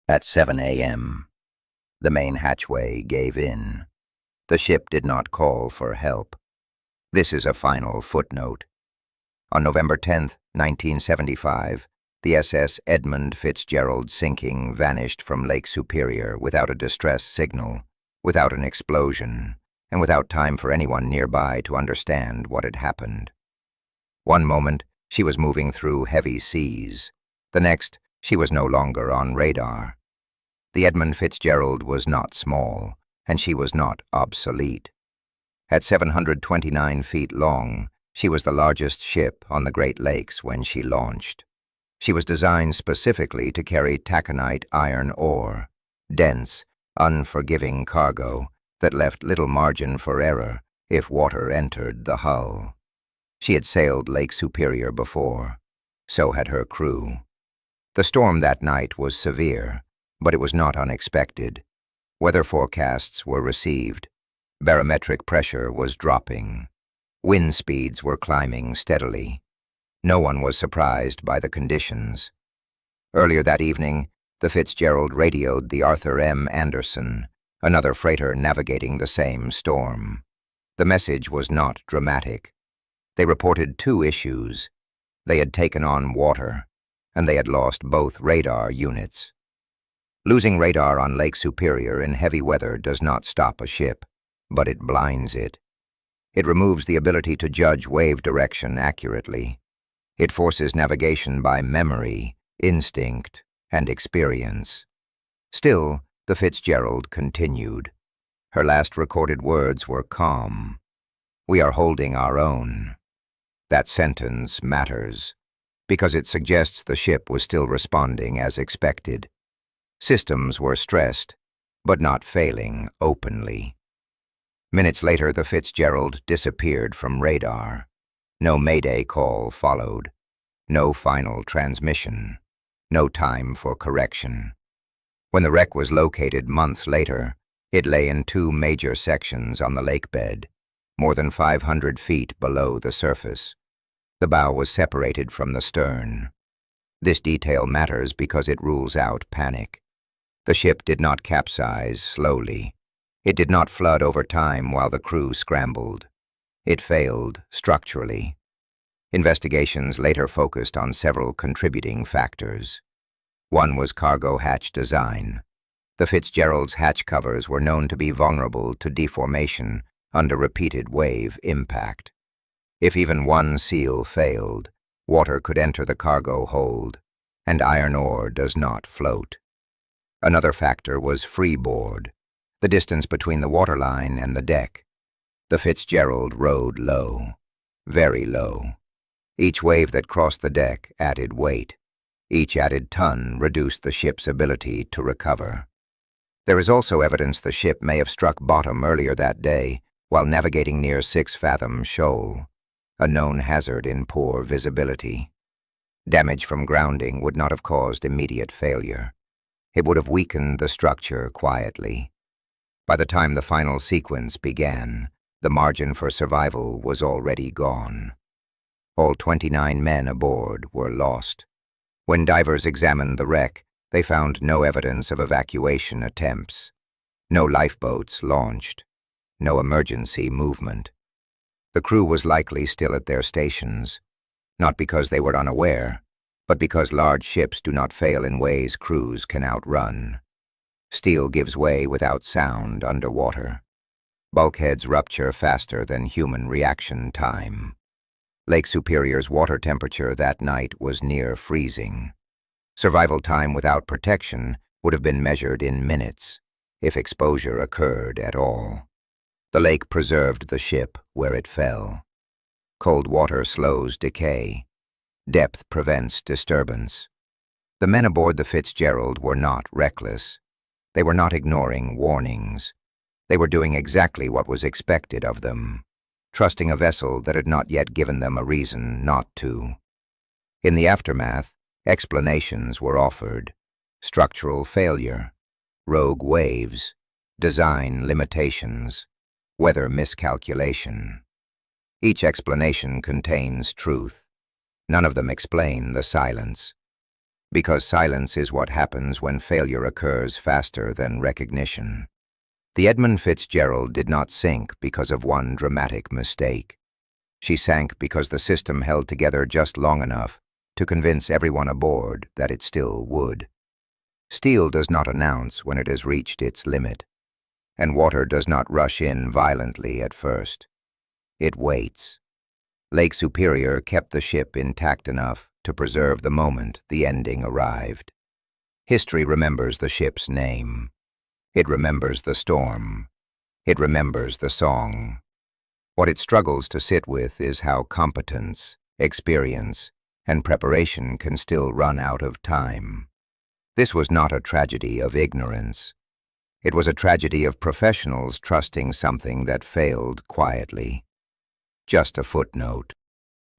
At 7 a.m., the main hatchway gave in. The ship did not call for help. This is a final footnote. On November 10, 1975, the SS Edmund Fitzgerald sinking vanished from Lake Superior without a distress signal, without an explosion, and without time for anyone nearby to understand what had happened. One moment, she was moving through heavy seas. The next, she was no longer on radar. The Edmund Fitzgerald was not small, and she was not obsolete. At 729 feet long, she was the largest ship on the Great Lakes when she launched. She was designed specifically to carry taconite iron ore, dense, unforgiving cargo that left little margin for error if water entered the hull. She had sailed Lake Superior before. So had her crew. The storm that night was severe, but it was not unexpected. Weather forecasts were received. Barometric pressure was dropping. Wind speeds were climbing steadily. No one was surprised by the conditions. Earlier that evening, the Fitzgerald radioed the Arthur M. Anderson, another freighter navigating the same storm. The message was not dramatic. They reported two issues. They had taken on water, and they had lost both radar units. Losing radar on Lake Superior in heavy weather does not stop a ship, but it blinds it. It removes the ability to judge wave direction accurately. It forces navigation by memory, instinct, and experience. Still, the Fitzgerald continued. Her last recorded words were calm. "We are holding our own." That sentence matters, because it suggests the ship was still responding as expected. Systems were stressed, but not failing openly. Minutes later, the Fitzgerald disappeared from radar. No Mayday call followed. No final transmission. No time for correction. When the wreck was located months later, it lay in two major sections on the lake bed, more than 500 feet below the surface. The bow was separated from the stern. This detail matters because it rules out panic. The ship did not capsize slowly. It did not flood over time while the crew scrambled. It failed structurally. Investigations later focused on several contributing factors. One was cargo hatch design. The Fitzgerald's hatch covers were known to be vulnerable to deformation under repeated wave impact. If even one seal failed, water could enter the cargo hold, and iron ore does not float. Another factor was freeboard, the distance between the waterline and the deck. The Fitzgerald rode low, very low. Each wave that crossed the deck added weight. Each added ton reduced the ship's ability to recover. There is also evidence the ship may have struck bottom earlier that day while navigating near 6 Fathom Shoal, a known hazard in poor visibility. Damage from grounding would not have caused immediate failure. It would have weakened the structure quietly. By the time the final sequence began, the margin for survival was already gone. All 29 men aboard were lost. When divers examined the wreck, they found no evidence of evacuation attempts. No lifeboats launched. No emergency movement. The crew was likely still at their stations, not because they were unaware, but because large ships do not fail in ways crews can outrun. Steel gives way without sound underwater. Bulkheads rupture faster than human reaction time. Lake Superior's water temperature that night was near freezing. Survival time without protection would have been measured in minutes, if exposure occurred at all. The lake preserved the ship where it fell. Cold water slows decay. Depth prevents disturbance. The men aboard the Fitzgerald were not reckless. They were not ignoring warnings. They were doing exactly what was expected of them, trusting a vessel that had not yet given them a reason not to. In the aftermath, explanations were offered. Structural failure, rogue waves, design limitations, weather miscalculation. Each explanation contains truth. None of them explain the silence. Because silence is what happens when failure occurs faster than recognition. The Edmund Fitzgerald did not sink because of one dramatic mistake. She sank because the system held together just long enough to convince everyone aboard that it still would. Steel does not announce when it has reached its limit, and water does not rush in violently at first. It waits. Lake Superior kept the ship intact enough to preserve the moment the ending arrived. History remembers the ship's name. It remembers the storm. It remembers the song. What it struggles to sit with is how competence, experience, and preparation can still run out of time. This was not a tragedy of ignorance. It was a tragedy of professionals trusting something that failed quietly. Just a footnote.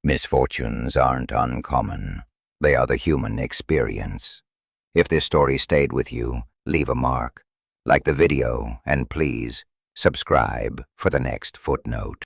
Misfortunes aren't uncommon. They are the human experience. If this story stayed with you, leave a mark, like the video, and please subscribe for the next footnote.